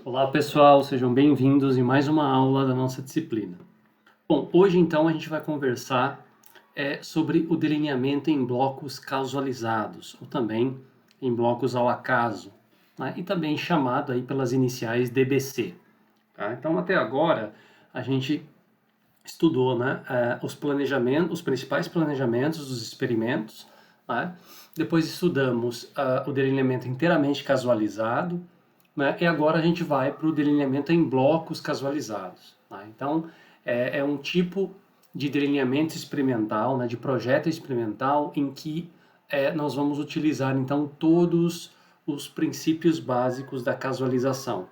Olá pessoal, sejam bem-vindos em mais uma aula da nossa disciplina. Bom, hoje então a gente vai conversar sobre o delineamento em blocos casualizados, ou também em blocos ao acaso, né? E também chamado aí pelas iniciais DBC. Tá? Então até agora a gente estudou, né, os principais planejamentos dos experimentos, né? Depois estudamos o delineamento inteiramente casualizado, né? E agora a gente vai para o delineamento em blocos casualizados. Tá? Então, é um tipo de delineamento experimental, né, de projeto experimental, em que nós vamos utilizar, então, todos os princípios básicos da casualização,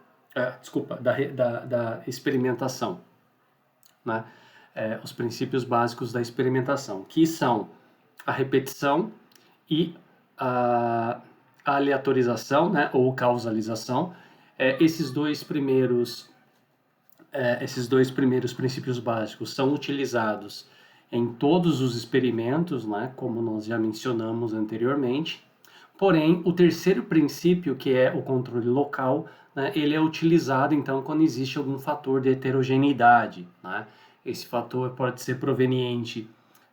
desculpa, da experimentação, né? Os princípios básicos da experimentação, que são a repetição e a aleatorização, né, ou causalização. Esses dois primeiros princípios básicos são utilizados em todos os experimentos, né, como nós já mencionamos anteriormente. Porém, o terceiro princípio, que é o controle local, né, ele é utilizado então quando existe algum fator de heterogeneidade, né? Esse fator pode ser proveniente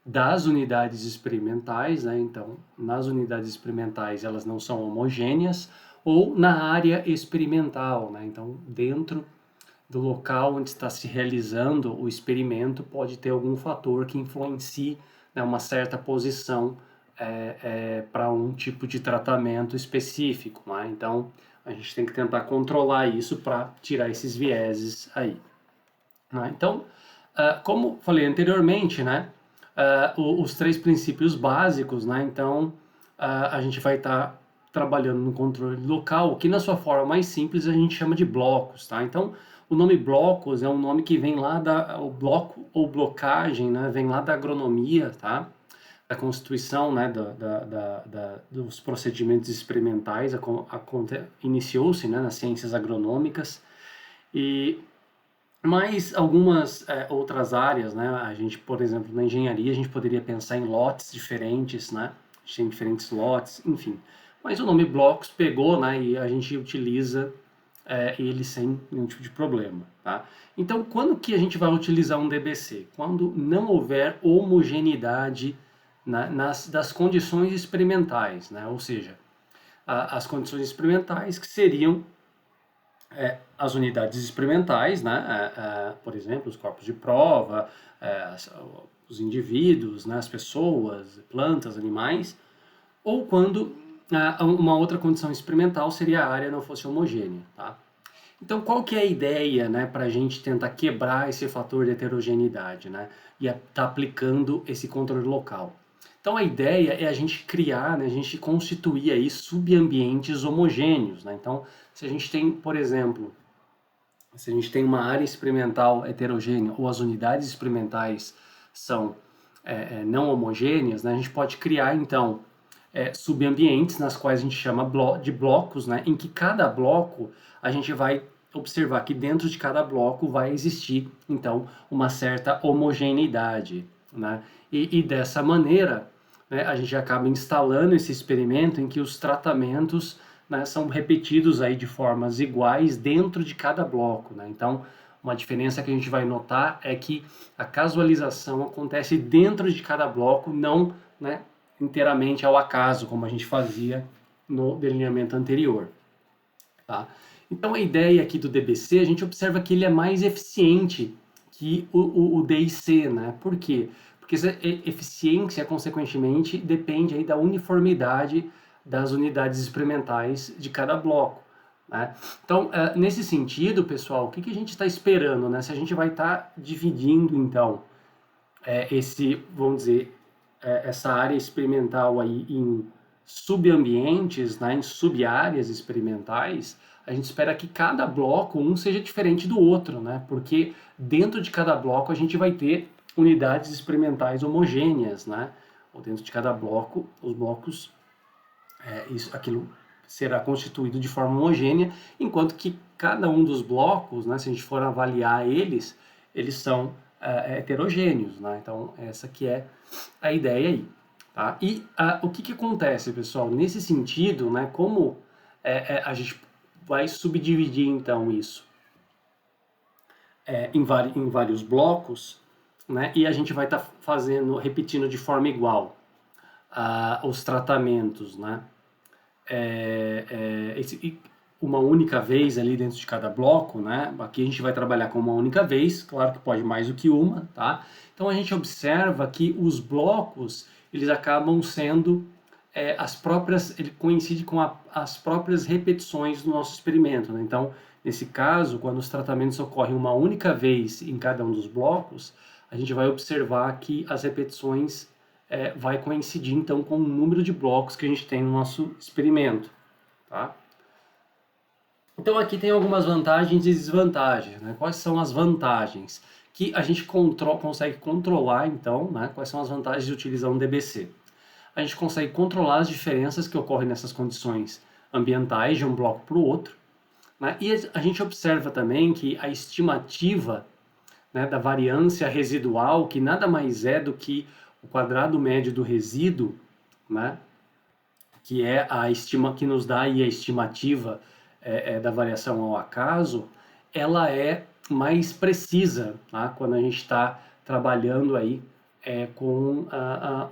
das unidades experimentais, né? Então, nas unidades experimentais elas não são homogêneas, ou na área experimental, né? Então, dentro do local onde está se realizando o experimento, pode ter algum fator que influencie, né, uma certa posição para um tipo de tratamento específico, né? Então, a gente tem que tentar controlar isso para tirar esses vieses aí, né? Então, como falei anteriormente, né, os três princípios básicos, né, então a gente vai estar trabalhando no controle local, que na sua forma mais simples a gente chama de blocos, tá? Então, o nome blocos é um nome que vem lá o bloco ou blocagem, né, vem lá da agronomia, tá? Da constituição, né, dos procedimentos experimentais, iniciou-se, né, nas ciências agronômicas, e mas algumas outras áreas, né? A gente, por exemplo, na engenharia, a gente poderia pensar em lotes diferentes, né? A gente tem diferentes lotes, enfim. Mas o nome blocos pegou, né? E a gente utiliza ele sem nenhum tipo de problema, tá? Então, quando que a gente vai utilizar um DBC? Quando não houver homogeneidade das condições experimentais, né? Ou seja, as condições experimentais que seriam as unidades experimentais, né? Por exemplo, os corpos de prova, os indivíduos, né? As pessoas, plantas, animais, ou quando uma outra condição experimental seria a área não fosse homogênea, tá? Então, qual que é a ideia, né, para a gente tentar quebrar esse fator de heterogeneidade, né, e tá aplicando esse controle local? Então, a ideia é a gente criar, né, a gente constituir aí subambientes homogêneos, né? Então, se a gente tem, por exemplo, se a gente tem uma área experimental heterogênea ou as unidades experimentais são não homogêneas, né, a gente pode criar, então, subambientes nas quais a gente chama de blocos, né, em que cada bloco a gente vai observar que dentro de cada bloco vai existir, então, uma certa homogeneidade, né? E dessa maneira, né, a gente acaba instalando esse experimento em que os tratamentos, né, são repetidos aí de formas iguais dentro de cada bloco, né? Então, uma diferença que a gente vai notar é que a casualização acontece dentro de cada bloco, não, né, inteiramente ao acaso, como a gente fazia no delineamento anterior, tá? Então, a ideia aqui do DBC, a gente observa que ele é mais eficiente que o DIC, né? Por quê? Porque essa eficiência, consequentemente, depende aí da uniformidade das unidades experimentais de cada bloco, né? Então, nesse sentido, pessoal, o que a gente está esperando, né? Se a gente vai estar dividindo, então, vamos dizer, essa área experimental aí em subambientes, né, em subáreas experimentais, a gente espera que cada bloco um seja diferente do outro, né? Porque dentro de cada bloco a gente vai ter unidades experimentais homogêneas, né? Ou dentro de cada bloco, os blocos, aquilo será constituído de forma homogênea, enquanto que cada um dos blocos, né, se a gente for avaliar eles são heterogêneos, né? Então essa que é a ideia aí, tá? E o que acontece, pessoal? Nesse sentido, né, como a gente vai subdividir então isso em vários blocos, né? E a gente vai estar repetindo de forma igual os tratamentos, né? Uma única vez ali dentro de cada bloco, né? Aqui a gente vai trabalhar com uma única vez, claro que pode mais do que uma, tá? Então a gente observa que os blocos, eles acabam sendo ele coincide com as próprias repetições do nosso experimento, né? Então, nesse caso, quando os tratamentos ocorrem uma única vez em cada um dos blocos, a gente vai observar que as repetições vai coincidir então com o número de blocos que a gente tem no nosso experimento, tá? Então aqui tem algumas vantagens e desvantagens, né? Quais são as vantagens? Que a gente consegue controlar então, né? Quais são as vantagens de utilizar um DBC? A gente consegue controlar as diferenças que ocorrem nessas condições ambientais de um bloco para o outro, né? E a gente observa também que a estimativa, né, da variância residual, que nada mais é do que o quadrado médio do resíduo, né, que é que nos dá aí a estimativa da variação ao acaso, ela é mais precisa, tá? Quando a gente está trabalhando aí com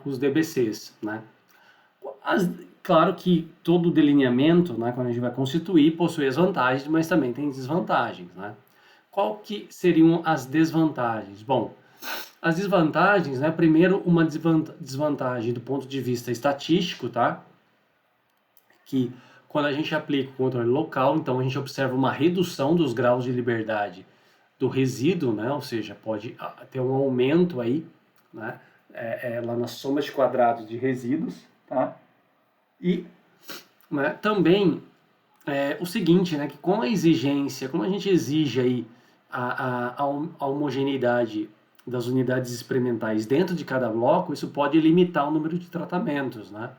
os DBCs, né? Claro que todo delineamento, né, quando a gente vai constituir, possui as vantagens, mas também tem desvantagens, né? Qual que seriam as desvantagens? Bom, as desvantagens, né, primeiro uma desvantagem do ponto de vista estatístico, tá? Que quando a gente aplica o controle local, então a gente observa uma redução dos graus de liberdade do resíduo, né? Ou seja, pode ter um aumento aí, né? Lá na soma de quadrados de resíduos, tá? E, né, também o seguinte, né, que com a exigência, como a gente exige aí a homogeneidade das unidades experimentais dentro de cada bloco, isso pode limitar o número de tratamentos, né?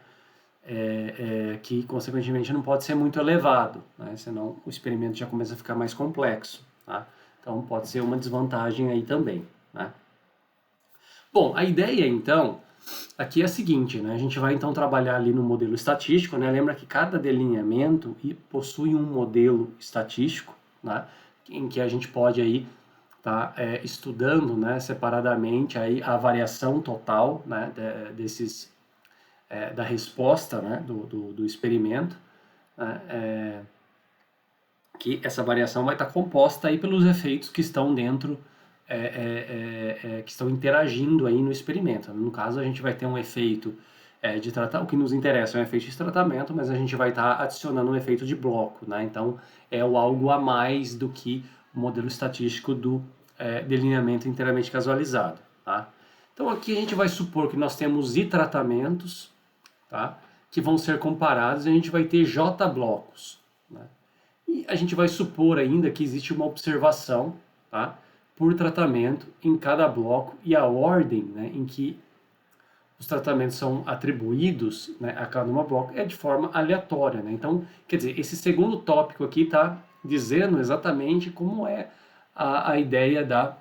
Que consequentemente não pode ser muito elevado, né? Senão o experimento já começa a ficar mais complexo, tá? Então pode ser uma desvantagem aí também, né? Bom, a ideia então aqui é a seguinte, né? A gente vai então trabalhar ali no modelo estatístico, né? Lembra que cada delineamento possui um modelo estatístico, né? Em que a gente pode aí tá estudando, né, separadamente aí a variação total, né, da resposta, né, do experimento, né, que essa variação vai estar composta aí pelos efeitos que estão dentro, que estão interagindo aí no experimento. No caso, a gente vai ter um efeito de tratamento, o que nos interessa é um efeito de tratamento, mas a gente vai estar adicionando um efeito de bloco, né? Então, é algo a mais do que o modelo estatístico do delineamento inteiramente casualizado, tá? Então, aqui a gente vai supor que nós temos I tratamentos, tá? Que vão ser comparados e a gente vai ter J blocos, né? E a gente vai supor ainda que existe uma observação, tá, por tratamento em cada bloco e a ordem, né, em que os tratamentos são atribuídos, né, a cada bloco é de forma aleatória, né? Então, quer dizer, esse segundo tópico aqui está dizendo exatamente como é a ideia da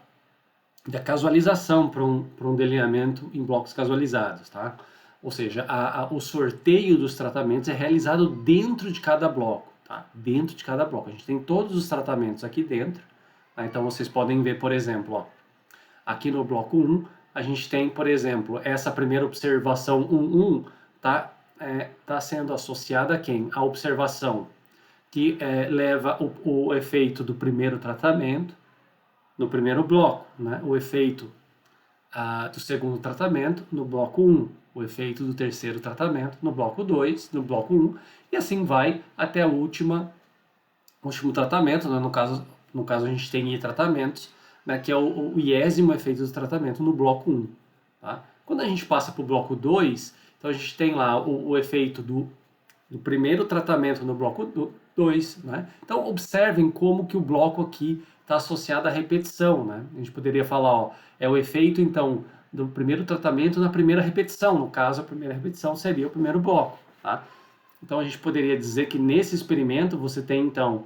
casualização para um delineamento em blocos casualizados, tá? Ou seja, o sorteio dos tratamentos é realizado dentro de cada bloco, tá? Dentro de cada bloco. A gente tem todos os tratamentos aqui dentro, tá? Então vocês podem ver, por exemplo, ó, aqui no bloco 1, a gente tem, por exemplo, essa primeira observação 1.1 tá sendo associada a quem? A observação que leva o efeito do primeiro tratamento no primeiro bloco, né? O efeito do segundo tratamento no bloco 1, o efeito do terceiro tratamento no bloco 2, no bloco 1, e assim vai até o último tratamento, né? No caso a gente tem I tratamentos, né? Que é o iésimo efeito do tratamento no bloco 1. Tá? Quando a gente passa para o bloco 2, então a gente tem lá o efeito do primeiro tratamento no bloco 2, né? Então observem como que o bloco aqui está associado à repetição, né? A gente poderia falar, ó, é o efeito então do primeiro tratamento na primeira repetição, no caso a primeira repetição seria o primeiro bloco, tá? Então a gente poderia dizer que nesse experimento você tem então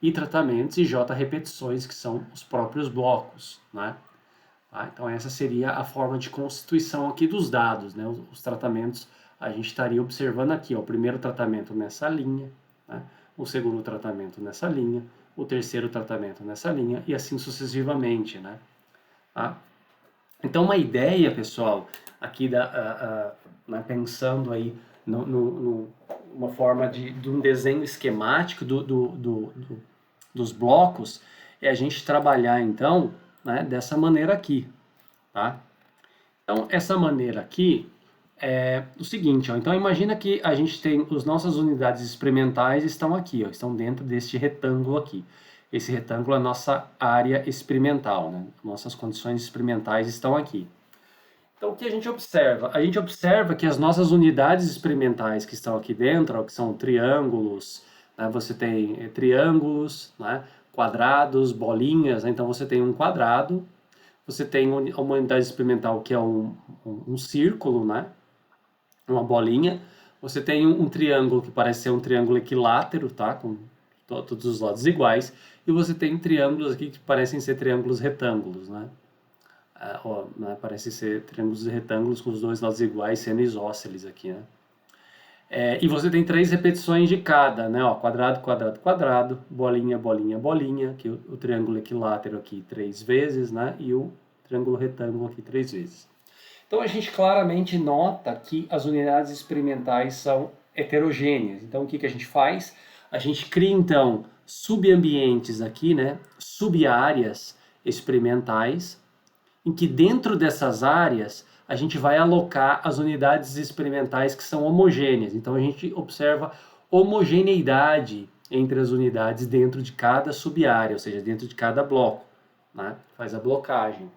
I tratamentos e J repetições, que são os próprios blocos, né? Tá? Então essa seria a forma de constituição aqui dos dados, né? Os tratamentos a gente estaria observando aqui, ó, o primeiro tratamento nessa linha, né? o segundo tratamento nessa linha, o terceiro tratamento nessa linha e assim sucessivamente, né? Tá? Então, uma ideia, pessoal, aqui né, pensando aí uma forma de um desenho esquemático dos blocos, é a gente trabalhar, então, né, dessa maneira aqui, tá? Então, essa maneira aqui é o seguinte, ó, então imagina que a gente tem, as nossas unidades experimentais estão aqui, ó, estão dentro deste retângulo aqui. Esse retângulo é a nossa área experimental, né? Nossas condições experimentais estão aqui. Então, o que a gente observa? A gente observa que as nossas unidades experimentais que estão aqui dentro, ó, que são triângulos, né? Você tem triângulos, né? Quadrados, bolinhas, né? Então você tem um quadrado, você tem uma unidade experimental que é um círculo, né? Uma bolinha. Você tem um triângulo que parece ser um triângulo equilátero, tá? Com todos os lados iguais. E você tem triângulos aqui que parecem ser triângulos retângulos, né? Né? Parece ser triângulos e retângulos com os dois lados iguais, sendo isósceles aqui, né? E você tem 3 repetições de cada, né? Ó, quadrado, quadrado, quadrado, bolinha, bolinha, bolinha, que o triângulo equilátero aqui 3 vezes, né? E o triângulo retângulo aqui 3 vezes. Então a gente claramente nota que as unidades experimentais são heterogêneas. Então o que a gente faz? A gente cria então subambientes aqui, né? Subáreas experimentais, em que dentro dessas áreas a gente vai alocar as unidades experimentais que são homogêneas. Então a gente observa homogeneidade entre as unidades dentro de cada subárea, ou seja, dentro de cada bloco, né? Faz a blocagem.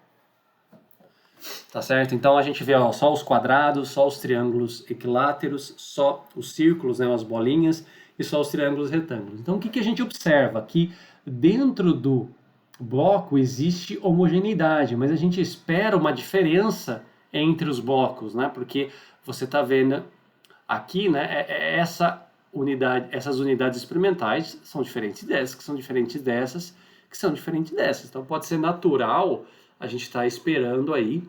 Tá certo? Então a gente vê, ó, só os quadrados, só os triângulos equiláteros, só os círculos, né, as bolinhas, e só os triângulos retângulos. Então o que a gente observa? Que dentro do bloco existe homogeneidade, mas a gente espera uma diferença entre os blocos, né? Porque você está vendo aqui, né, essas unidades experimentais são diferentes dessas, que são diferentes dessas, que são diferentes dessas. Então pode ser natural a gente estar esperando aí,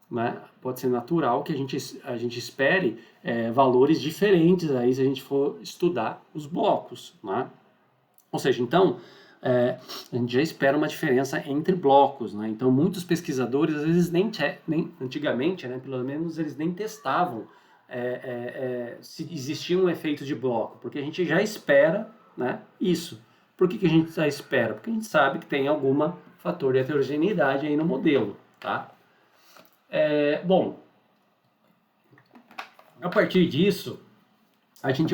né? Pode ser natural que a gente espere valores diferentes aí se a gente for estudar os blocos, né? Ou seja, então a gente já espera uma diferença entre blocos, né? Então muitos pesquisadores às vezes nem antigamente, né, pelo menos eles nem testavam se existia um efeito de bloco, porque a gente já espera, né, isso. Por que a gente já espera? Porque a gente sabe que tem algum fator de heterogeneidade aí no modelo, tá? Bom, a partir disso, a gente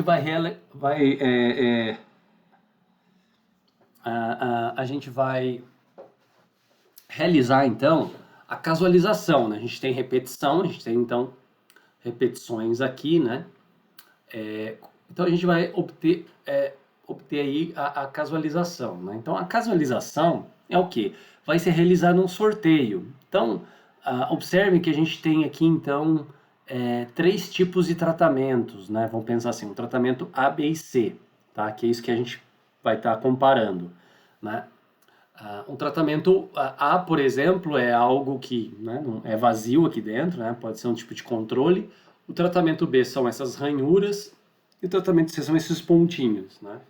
a gente vai realizar então a casualização, né? A gente tem repetição, a gente tem então repetições aqui, né? Então a gente vai obter aí a casualização, né? Então a casualização é o que? Vai ser realizado um sorteio. Então observe que a gente tem aqui então 3 tipos de tratamentos, né? Vamos pensar assim, um tratamento A, B e C, tá? Que é isso que a gente vai estar comparando, né? Um tratamento A, por exemplo, é algo que, né, não é vazio aqui dentro, né? Pode ser um tipo de controle. O tratamento B são essas ranhuras e o tratamento C são esses pontinhos, né?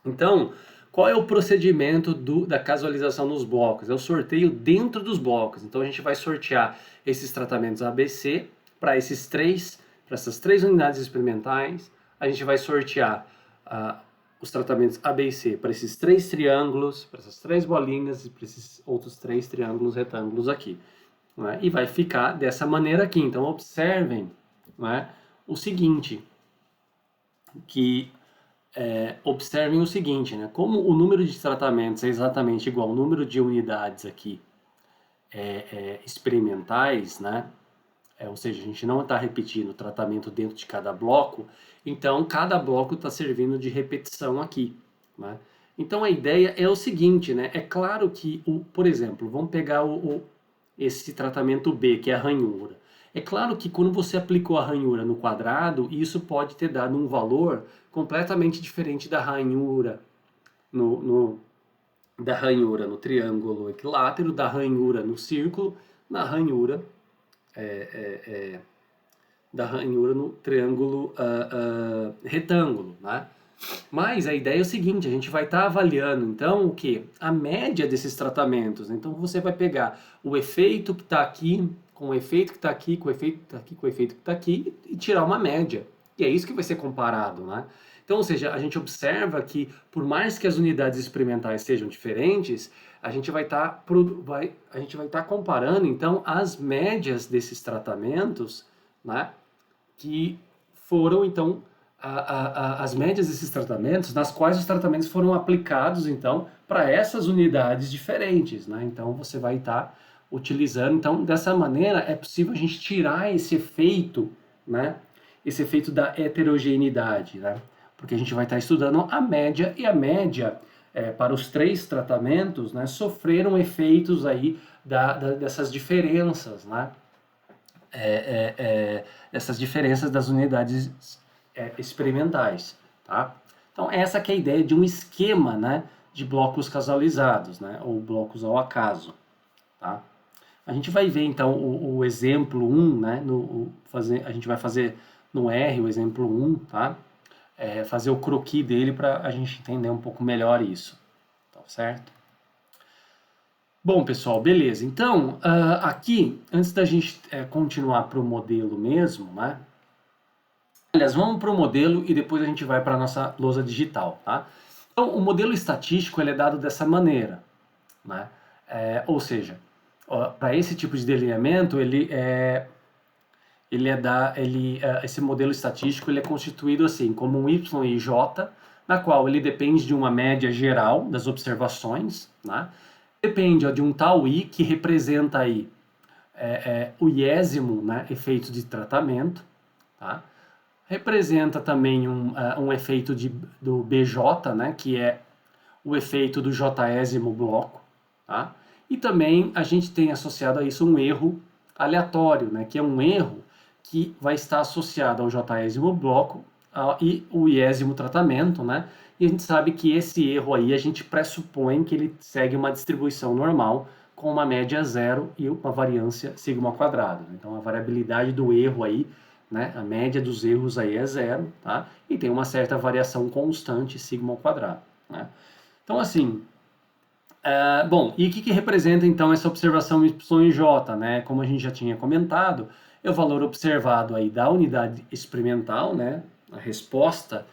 Então, qual é o procedimento da casualização nos blocos? É o sorteio dentro dos blocos. Então a gente vai sortear esses tratamentos ABC para essas três unidades experimentais. A gente vai sortear os tratamentos A, B e C para esses 3 triângulos, para essas 3 bolinhas e para esses outros 3 triângulos retângulos aqui. Né? E vai ficar dessa maneira aqui. Então observem, né, o seguinte, que observem o seguinte, né? Como o número de tratamentos é exatamente igual ao número de unidades aqui experimentais, né? Ou seja, a gente não está repetindo o tratamento dentro de cada bloco, então cada bloco está servindo de repetição aqui, né? Então a ideia é o seguinte, né? É claro que, por exemplo, vamos pegar esse tratamento B, que é a ranhura. É claro que quando você aplicou a ranhura no quadrado, isso pode ter dado um valor completamente diferente da ranhura da ranhura no triângulo equilátero, da ranhura no círculo, da ranhura no triângulo retângulo, né? Mas a ideia é o seguinte, a gente vai estar avaliando então o que? A média desses tratamentos. Então você vai pegar o efeito que está aqui, com o efeito que está aqui, com o efeito que está aqui, com o efeito que está aqui e tirar uma média. E é isso que vai ser comparado, né? Então, ou seja, a gente observa que por mais que as unidades experimentais sejam diferentes, a gente vai estar comparando então as médias desses tratamentos, né? Que foram então as médias desses tratamentos, nas quais os tratamentos foram aplicados então para essas unidades diferentes, né? Então você vai estar utilizando, então dessa maneira é possível a gente tirar esse efeito, né? Esse efeito da heterogeneidade, né? Porque a gente vai estar estudando a média e a média para os 3 tratamentos, né? Sofreram efeitos aí dessas diferenças, né? Essas diferenças das unidades experimentais, tá? Então essa que é a ideia de um esquema, né, de blocos casalizados, né, ou blocos ao acaso, tá? A gente vai ver então o exemplo 1, né, a gente vai fazer no R o exemplo 1, tá? Fazer o croquis dele para a gente entender um pouco melhor isso, tá certo? Bom, pessoal, beleza. Então, aqui, antes da gente continuar para o modelo mesmo, né? Aliás, vamos para o modelo e depois a gente vai para a nossa lousa digital, tá? Então, o modelo estatístico ele é dado dessa maneira, né? Ou seja, para esse tipo de delineamento, esse modelo estatístico ele é constituído assim, como um y e j, na qual ele depende de uma média geral das observações, né? Depende de um tal i que representa aí o iésimo, né, efeito de tratamento, tá? Representa também um efeito do BJ, né, que é o efeito do jésimo bloco, tá? E também a gente tem associado a isso um erro aleatório, né, que é um erro que vai estar associado ao jésimo bloco e o iésimo tratamento, né? E a gente sabe que esse erro aí a gente pressupõe que ele segue uma distribuição normal com uma média zero e uma variância sigma ao quadrado. Então a variabilidade do erro aí, né, a média dos erros aí é zero, tá? E tem uma certa variação constante sigma ao quadrado, né? Então assim, bom, e o que representa então essa observação y e j, né? Como a gente já tinha comentado, é o valor observado aí da unidade experimental, né? A resposta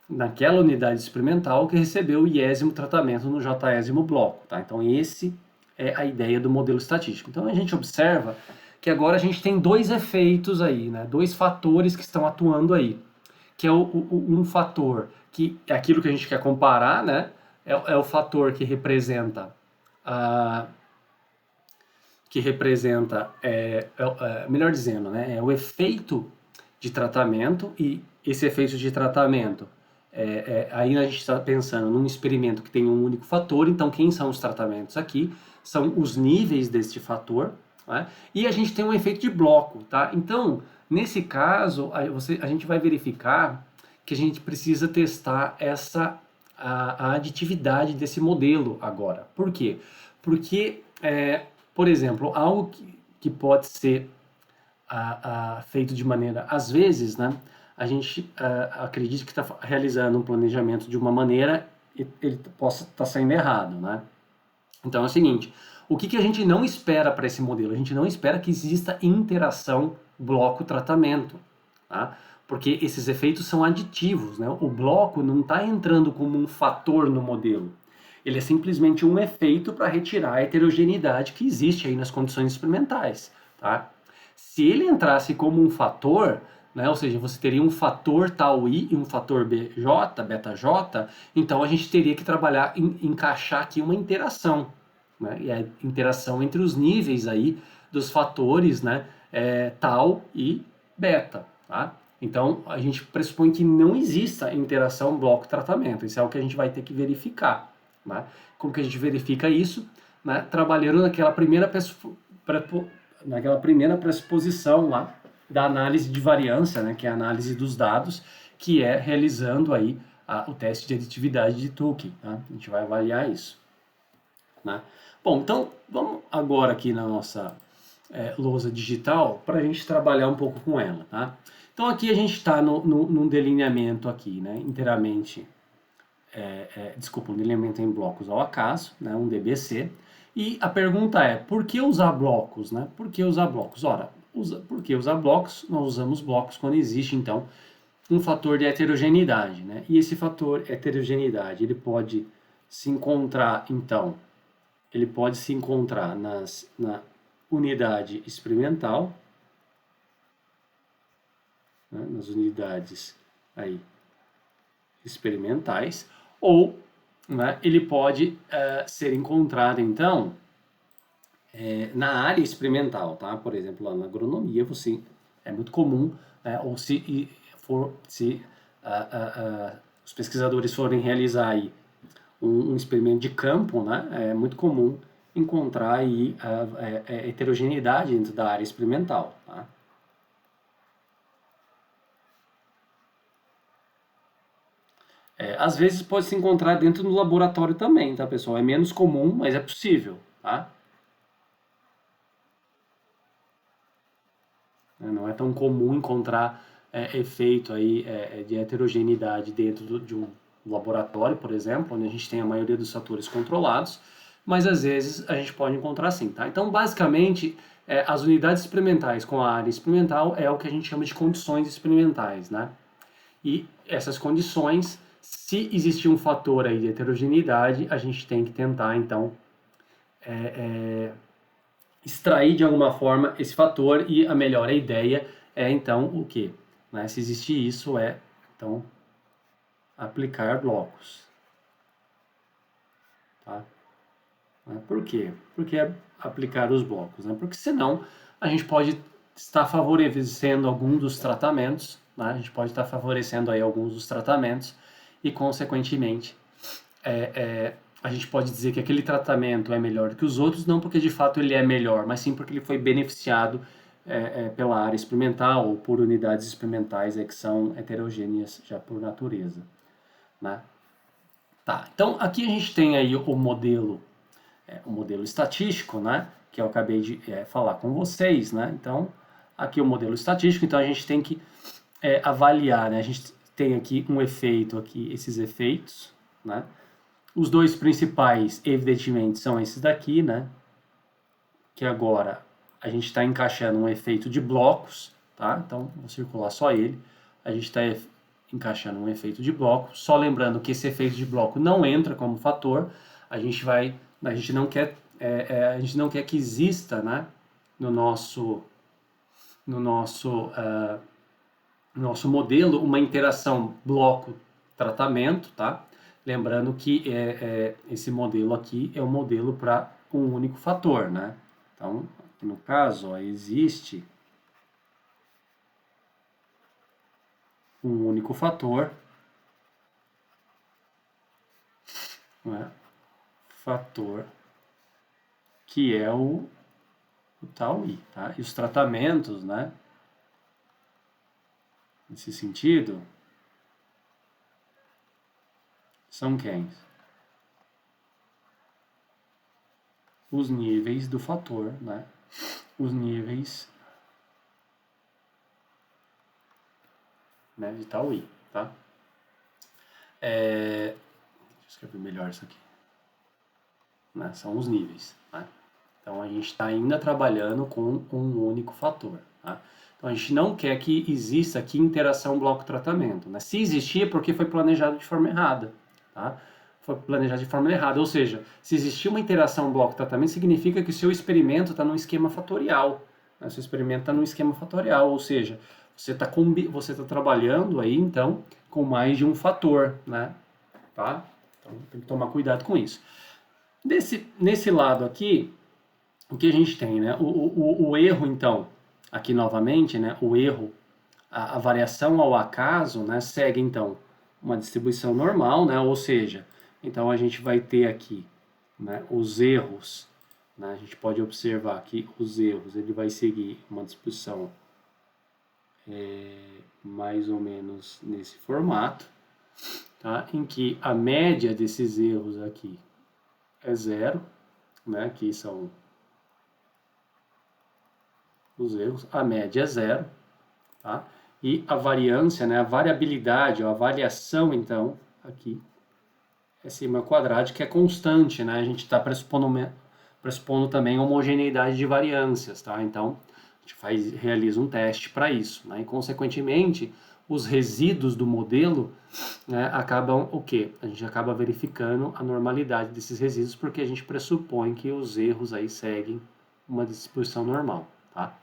naquela unidade experimental que recebeu o iésimo tratamento no jésimo bloco, tá? Então esse é a ideia do modelo estatístico. Então a gente observa que agora a gente tem dois efeitos aí, né? Dois fatores que estão atuando aí, que é um fator que é aquilo que a gente quer comparar, né? É o fator que representa melhor dizendo, né, é o efeito de tratamento, e esse efeito de tratamento, aí a gente está pensando num experimento que tem um único fator, então quem são os tratamentos aqui? São os níveis deste fator, né? E a gente tem um efeito de bloco, tá? Então, nesse caso, a gente vai verificar que a gente precisa testar a aditividade desse modelo agora. Por quê? Porque, por exemplo, algo que pode ser feito de maneira, às vezes, né, a gente acredita que está realizando um planejamento de uma maneira e ele possa estar saindo errado, né? Então é o seguinte, o que a gente não espera para esse modelo? A gente não espera que exista interação bloco-tratamento, tá? Porque esses efeitos são aditivos, né? O bloco não está entrando como um fator no modelo. Ele é simplesmente um efeito para retirar a heterogeneidade que existe aí nas condições experimentais, tá? Se ele entrasse como um fator, né, ou seja, você teria um fator tau i e um fator bj, beta j, então a gente teria que trabalhar, encaixar aqui uma interação, né, e a interação entre os níveis aí dos fatores, né, tau e beta, tá? Então a gente pressupõe que não exista interação bloco-tratamento, isso é o que a gente vai ter que verificar, né? Como que a gente verifica isso? Né? Trabalhando naquela primeira pressuposição lá da análise de variância, né, que é a análise dos dados, que é realizando aí o teste de aditividade de Tukey, tá? A gente vai avaliar isso, né? Bom, então vamos agora aqui na nossa lousa digital para a gente trabalhar um pouco com ela, tá? Então aqui a gente está num delineamento aqui, né, inteiramente, um delineamento em blocos ao acaso, né, um DBC. E a pergunta é, por que usar blocos, né? Por que usar blocos? Ora, por que usar blocos? Nós usamos blocos quando existe, então, um fator de heterogeneidade, né? E esse fator heterogeneidade, ele pode se encontrar, então, ele pode se encontrar na unidade experimental, né, nas unidades aí experimentais, ou, né, ele pode ser encontrado, então, na área experimental, tá? Por exemplo, lá na agronomia, você é muito comum, ou se os pesquisadores forem realizar aí um experimento de campo, né, é muito comum encontrar aí a heterogeneidade dentro da área experimental, tá? Às vezes pode se encontrar dentro do laboratório também, tá, pessoal? É menos comum, mas é possível, tá? Não é tão comum encontrar efeito aí de heterogeneidade dentro de um laboratório, por exemplo, onde a gente tem a maioria dos fatores controlados, mas às vezes a gente pode encontrar sim, tá? Então, basicamente, as unidades experimentais com a área experimental é o que a gente chama de condições experimentais, né? E essas condições, se existir um fator aí de heterogeneidade, a gente tem que tentar, então, extrair de alguma forma esse fator e a melhor ideia é então o que? Né? Se existir isso então aplicar blocos, tá? Por quê? Porque aplicar os blocos, né? Porque senão a gente pode estar favorecendo algum dos tratamentos, né? A gente pode estar favorecendo aí alguns dos tratamentos e consequentemente a gente pode dizer que aquele tratamento é melhor que os outros, não porque de fato ele é melhor, mas sim porque ele foi beneficiado pela área experimental ou por unidades experimentais que são heterogêneas já por natureza, né? Tá, então aqui a gente tem aí o modelo estatístico, né? Que eu acabei de falar com vocês, né? Então, aqui o modelo estatístico, então a gente tem que avaliar, né? A gente tem aqui um efeito, aqui esses efeitos, né? Os dois principais, evidentemente, são esses daqui, né? Que agora a gente está encaixando um efeito de blocos, tá? Então, vou circular só ele. A gente está encaixando um efeito de bloco. Só lembrando que esse efeito de bloco não entra como fator. A gente não quer, a gente não quer que exista, né? No nosso, no nosso, no nosso modelo, uma interação bloco-tratamento, tá? Lembrando que esse modelo aqui é um modelo para um único fator, né? Então, no caso, ó, existe um único fator, né? Fator que é o tal I, tá? E os tratamentos, né? Nesse sentido, são quem? Os níveis do fator, né? Os níveis, né, de tal I, tá? Deixa eu escrever melhor isso aqui. Né? São os níveis, né? Então a gente está ainda trabalhando com um único fator, tá? Então a gente não quer que exista aqui interação bloco-tratamento, né? Se existir é porque foi planejado de forma errada, tá? Foi planejado de forma errada, ou seja, se existir uma interação bloco-tratamento significa que o seu experimento está num esquema fatorial, né? O seu experimento está num esquema fatorial, ou seja, você tá trabalhando aí então com mais de um fator, né? Tá? Então tem que tomar cuidado com isso. Nesse lado aqui, o que a gente tem, né? O erro, então, aqui novamente, né? O erro, a variação ao acaso, né? Segue, então, uma distribuição normal, né? Ou seja, então a gente vai ter aqui, né? Os erros, né? A gente pode observar que os erros, ele vai seguir uma distribuição mais ou menos nesse formato, tá? Em que a média desses erros aqui é zero, né? Aqui são os erros, a média é zero, tá? E a variância, né, a variabilidade, a variação, então, aqui, é sigma quadrado, que é constante, né? A gente está pressupondo também homogeneidade de variâncias, tá? Então, a gente realiza um teste para isso, né? E, consequentemente, os resíduos do modelo, né, acabam o quê? A gente acaba verificando a normalidade desses resíduos porque a gente pressupõe que os erros aí seguem uma distribuição normal, tá?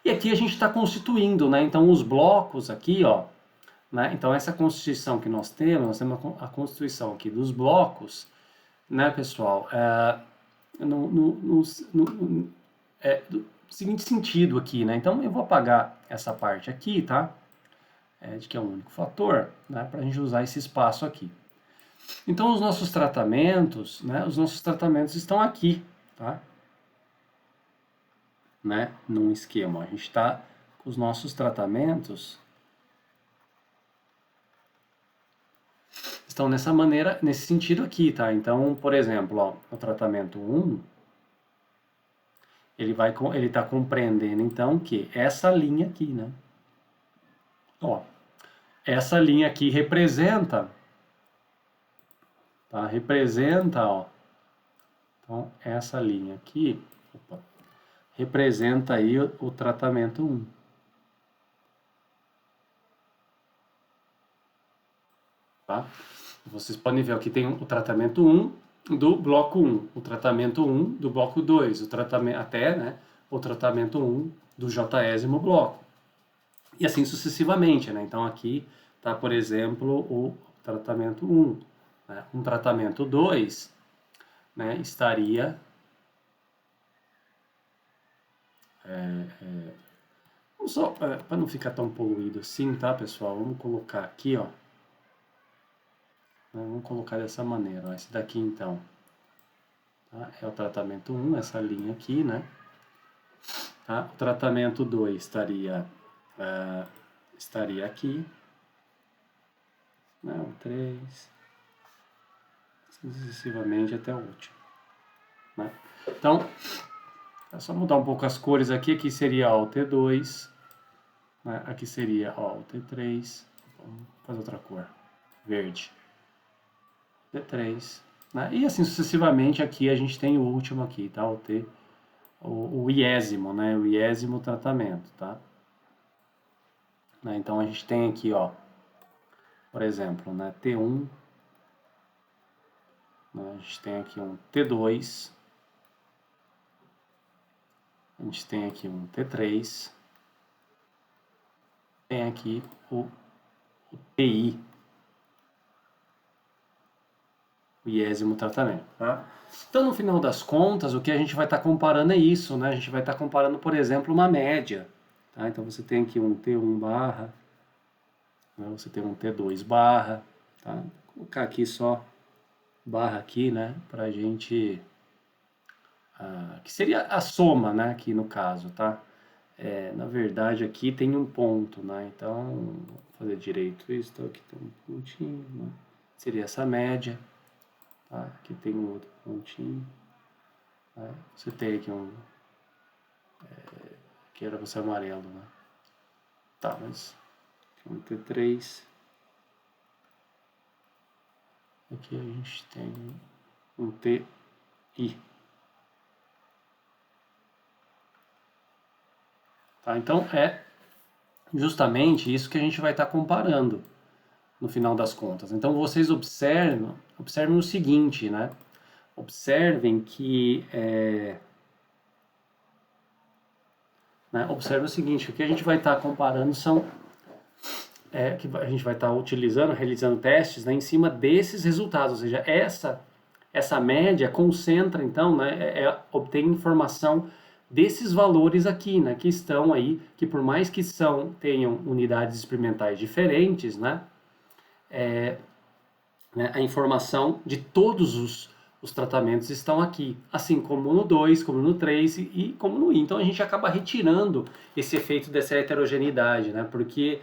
E aqui a gente está constituindo, né? Então, os blocos aqui, ó, né? Então, essa constituição que nós temos a constituição aqui dos blocos, né, pessoal? Do seguinte sentido aqui, né? Então, eu vou apagar essa parte aqui, tá? De que é o único fator, né? Para a gente usar esse espaço aqui. Então, os nossos tratamentos, né? Os nossos tratamentos estão aqui, tá? Né? Num esquema. A gente está com os nossos tratamentos estão nessa maneira, nesse sentido aqui, tá? Então, por exemplo, ó, o tratamento 1, ele está compreendendo, então, que essa linha aqui, né? Ó, essa linha aqui representa, tá? Representa, ó, então, essa linha aqui, representa aí o tratamento 1. Tá? Vocês podem ver aqui tem o tratamento 1 do bloco 1, o tratamento 1 do bloco 2, o tratamento até, né, o tratamento 1 do Jésimo bloco. E assim sucessivamente, né? Então aqui tá, por exemplo, o tratamento 1, né? Um tratamento 2, né, estaria vamos só, para não ficar tão poluído assim, tá, pessoal? Vamos colocar aqui, ó. Vamos colocar dessa maneira, ó. Esse daqui, então, tá? É o tratamento 1, essa linha aqui, né? Tá? O tratamento 2 estaria aqui. Né? O 3, sucessivamente até o último. Né? Então, é só mudar um pouco as cores aqui. Aqui seria ó, o T2, né? Aqui seria ó, o T3. Vamos fazer outra cor, verde. T3, né? E assim sucessivamente aqui a gente tem o último aqui, tá? O iésimo, né? O iésimo tratamento, tá? Né? Então a gente tem aqui, ó, por exemplo, né? T1, né? A gente tem aqui um T2, a gente tem aqui um T3, tem aqui o TI, o iésimo tratamento, tá? Então, no final das contas, o que a gente vai estar comparando é isso, né? A gente vai estar comparando, por exemplo, uma média, tá? Então, você tem aqui um T1 barra, né? Você tem um T2 barra, tá? Vou colocar aqui só barra aqui, né? Pra gente... que seria a soma, né? Aqui no caso, tá? Na verdade, aqui tem um ponto, né? Então, vou fazer direito isso, então aqui tem um pontinho, né? Seria essa média. Tá? Aqui tem um outro pontinho. Né? Você tem aqui que era você amarelo, né? Tá, mas aqui um T3. Aqui a gente tem um TI. Tá? Então é justamente isso que a gente vai estar comparando no final das contas. Então vocês observem o seguinte, né? Observem que observe o seguinte, o que a gente vai estar comparando são que a gente vai estar utilizando, realizando testes, né, em cima desses resultados, ou seja, essa média concentra, então, né, obtém informação desses valores aqui, né, que estão aí, que por mais que tenham unidades experimentais diferentes, né, a informação de todos os tratamentos estão aqui, assim como no 2, como no 3 e como no I. Então a gente acaba retirando esse efeito dessa heterogeneidade, né? Porque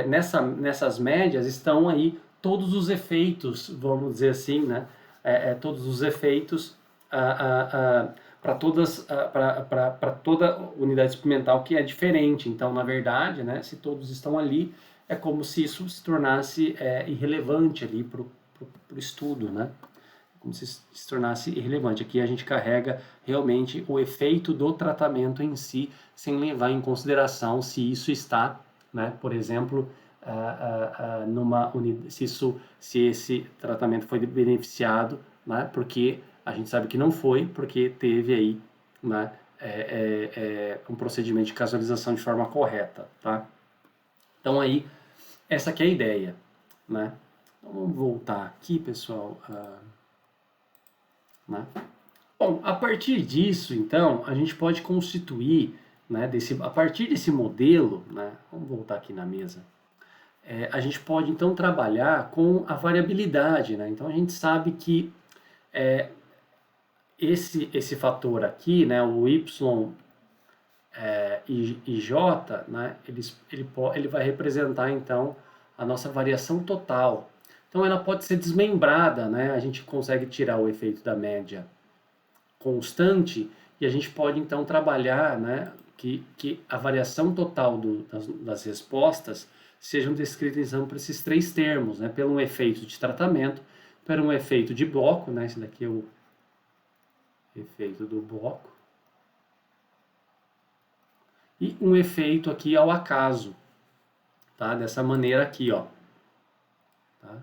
nessas médias estão aí todos os efeitos, vamos dizer assim, né? Todos os efeitos para para toda unidade experimental que é diferente. Então, na verdade, né, se todos estão ali, é como se isso se tornasse irrelevante ali para o estudo, né? Como se tornasse irrelevante. Aqui a gente carrega realmente o efeito do tratamento em si, sem levar em consideração se isso está, né, por exemplo, se esse tratamento foi beneficiado, né, porque a gente sabe que não foi, porque teve aí, né, um procedimento de casualização de forma correta, tá? Então aí, essa aqui é a ideia, né? Então, vamos voltar aqui, pessoal. Né? Bom, a partir disso, então, a gente pode constituir, né, a partir desse modelo, né, vamos voltar aqui na mesa, a gente pode, então, trabalhar com a variabilidade. Né? Então, a gente sabe que esse fator aqui, né, o y e j, né, ele vai representar, então, a nossa variação total. Então, ela pode ser desmembrada, né? A gente consegue tirar o efeito da média constante e a gente pode, então, trabalhar, né, que a variação total das respostas sejam descritas, então, por esses três termos, né? Pelo um efeito de tratamento, por um efeito de bloco, né? Esse daqui é o efeito do bloco. E um efeito aqui ao acaso, tá? Dessa maneira aqui, ó. Tá?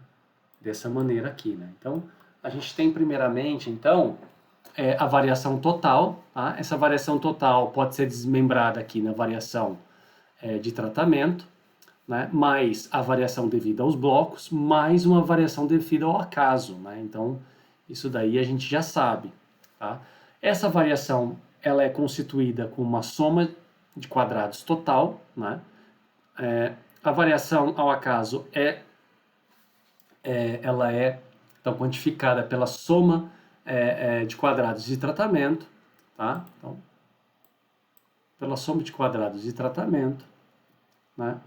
Dessa maneira aqui, né? Então, a gente tem primeiramente, então, a variação total, tá? Essa variação total pode ser desmembrada aqui na variação de tratamento, né? Mais a variação devida aos blocos, mais uma variação devida ao acaso, né? Então, isso daí a gente já sabe, tá? Essa variação, ela é constituída com uma soma de quadrados total, né? A variação ao acaso ela é então quantificada pela soma de quadrados de tratamento, tá? Então, pela soma de quadrados de tratamento, né?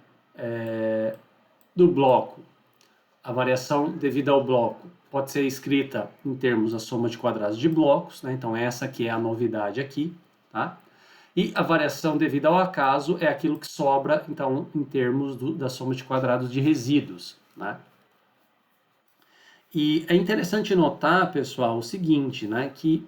Do bloco, a variação devida ao bloco pode ser escrita em termos da soma de quadrados de blocos, né? Então essa aqui é a novidade aqui, tá? E a variação devida ao acaso é aquilo que sobra, então, em termos da soma de quadrados de resíduos, né? E é interessante notar, pessoal, o seguinte, né, que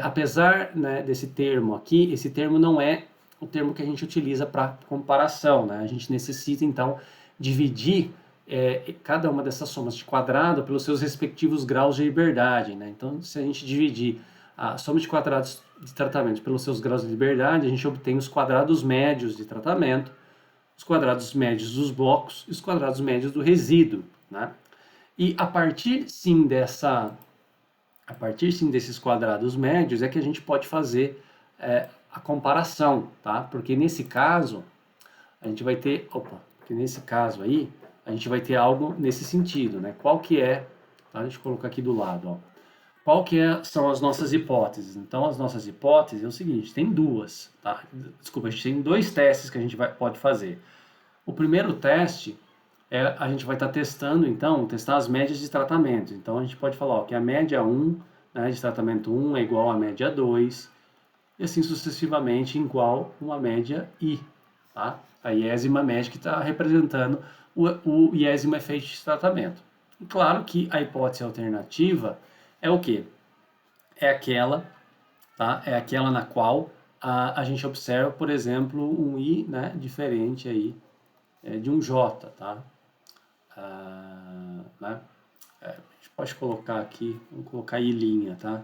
apesar, né, desse termo aqui, esse termo não é o termo que a gente utiliza para comparação, né? A gente necessita, então, dividir cada uma dessas somas de quadrado pelos seus respectivos graus de liberdade, né? Então, se a gente dividir a soma de quadrados de tratamento pelos seus graus de liberdade, a gente obtém os quadrados médios de tratamento, os quadrados médios dos blocos e os quadrados médios do resíduo, né? E a partir sim desses quadrados médios é que a gente pode fazer a comparação, tá? Porque nesse caso a gente vai ter, porque nesse caso aí a gente vai ter algo nesse sentido, né? Qual que é, tá? Deixa eu colocar aqui do lado, ó. Qual que são as nossas hipóteses? Então, as nossas hipóteses é o seguinte, tem duas, tá? Desculpa, a gente tem dois testes que a gente pode fazer. O primeiro teste a gente vai estar testando, então, testar as médias de tratamento. Então, a gente pode falar ó, que a média 1, né, de tratamento 1 é igual à média 2, e assim sucessivamente igual a uma média I, tá? A iésima média que está representando o iésimo efeito de tratamento. E claro que a hipótese alternativa é o quê? É aquela, tá? É aquela na qual a gente observa, por exemplo, um I, né, diferente aí de um J, tá? Né? A gente pode colocar aqui, vamos colocar I', tá?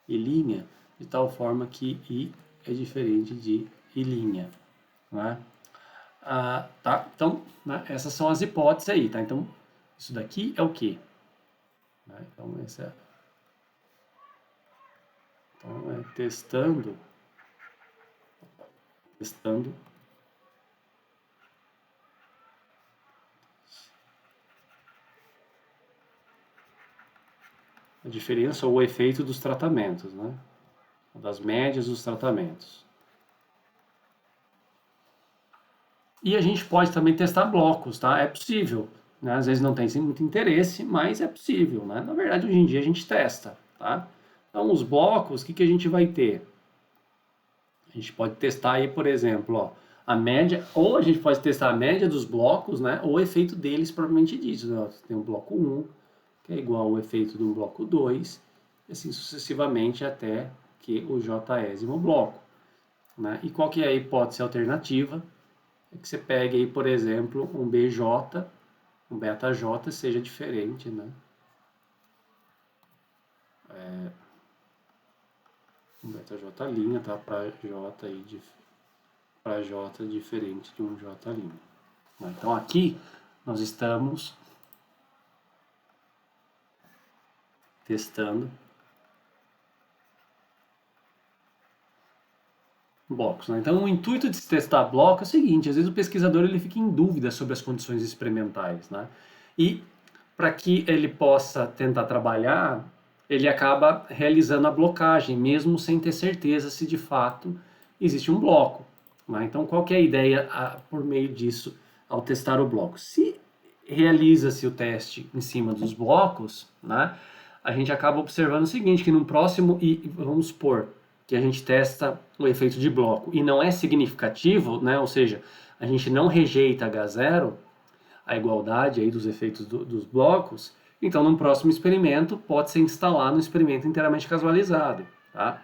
I', de tal forma que I é diferente de I', né? Tá? Então, né, essas são as hipóteses aí, tá? Então, isso daqui é o quê? Né? Então, testando a diferença ou o efeito dos tratamentos, né? Das médias dos tratamentos. E a gente pode também testar blocos, tá? É possível, né? Às vezes não tem muito interesse, mas é possível, né? Na verdade, hoje em dia a gente testa, tá? Então, os blocos, o que a gente vai ter? A gente pode testar aí, por exemplo, ó, a média, ou a gente pode testar a média dos blocos, né, ou o efeito deles propriamente dito. Né? Você tem um bloco 1, que é igual ao efeito do bloco 2, e assim sucessivamente até que o jésimo bloco. Né? E qual que é a hipótese alternativa? É que você pegue aí, por exemplo, um BJ, um beta J seja diferente, né? Um beta J' tá? Para J aí, para J diferente de um J'. Então aqui nós estamos testando blocos. Né? Então o intuito de se testar bloco é o seguinte, às vezes o pesquisador ele fica em dúvida sobre as condições experimentais. Né? E para que ele possa tentar trabalhar, ele acaba realizando a blocagem, mesmo sem ter certeza se de fato existe um bloco. Né? Então qual que é a ideia por meio disso ao testar o bloco? Se realiza-se o teste em cima dos blocos, né, a gente acaba observando o seguinte, que no próximo, e vamos supor que a gente testa o efeito de bloco e não é significativo, né, ou seja, a gente não rejeita H0, a igualdade aí dos efeitos dos blocos, então no próximo experimento pode ser instalado um experimento inteiramente casualizado. Tá?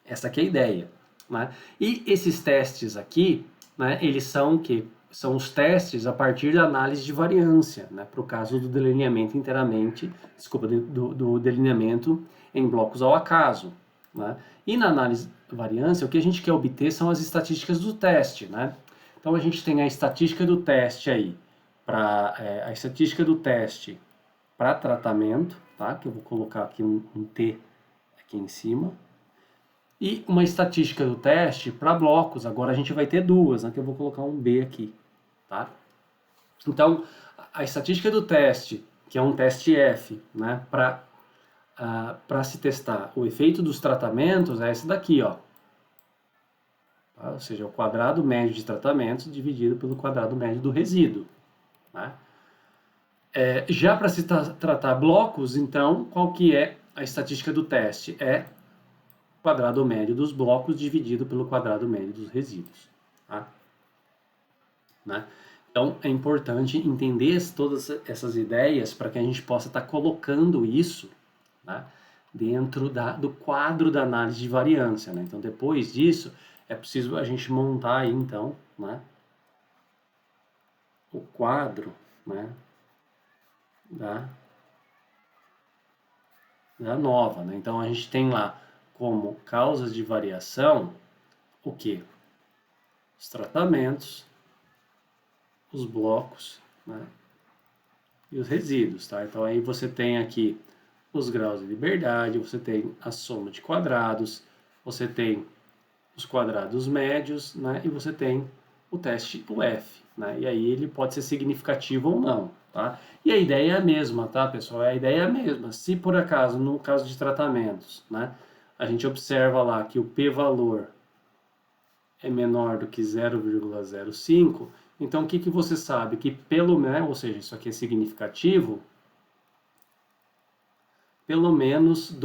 Essa aqui é a ideia. Né? E esses testes aqui, né, eles são o quê? São os testes a partir da análise de variância, né, para o caso do delineamento inteiramente, desculpa, do delineamento em blocos ao acaso. Né? E na análise de variância, o que a gente quer obter são as estatísticas do teste. Né? Então a gente tem a estatística do teste aí, a estatística do teste para tratamento, tá? Que eu vou colocar aqui um T aqui em cima, e uma estatística do teste para blocos. Agora a gente vai ter duas, né, que eu vou colocar um B aqui. Tá? Então, a estatística do teste, que é um teste F, né, para se testar o efeito dos tratamentos, é esse daqui, ó. Tá? Ou seja, o quadrado médio de tratamentos dividido pelo quadrado médio do resíduo. Né? Já para se tratar blocos, então, qual que é a estatística do teste? É quadrado médio dos blocos dividido pelo quadrado médio dos resíduos. Tá? Né? Então, é importante entender todas essas ideias para que a gente possa estar colocando isso, né, dentro do quadro da análise de variância. Né? Então, depois disso, é preciso a gente montar aí, então, né, o quadro, né, da nova. Né? Então, a gente tem lá como causas de variação o quê? Os tratamentos, os blocos, né, e os resíduos. Tá? Então, aí você tem aqui os graus de liberdade, você tem a soma de quadrados, você tem os quadrados médios, né, e você tem o teste UF, né, e aí ele pode ser significativo ou não, tá? E a ideia é a mesma, tá, pessoal? A ideia é a mesma. Se por acaso, no caso de tratamentos, né, a gente observa lá que o p-valor é menor do que 0,05, então o que você sabe? Que pelo menos, ou seja, isso aqui é significativo, pelo menos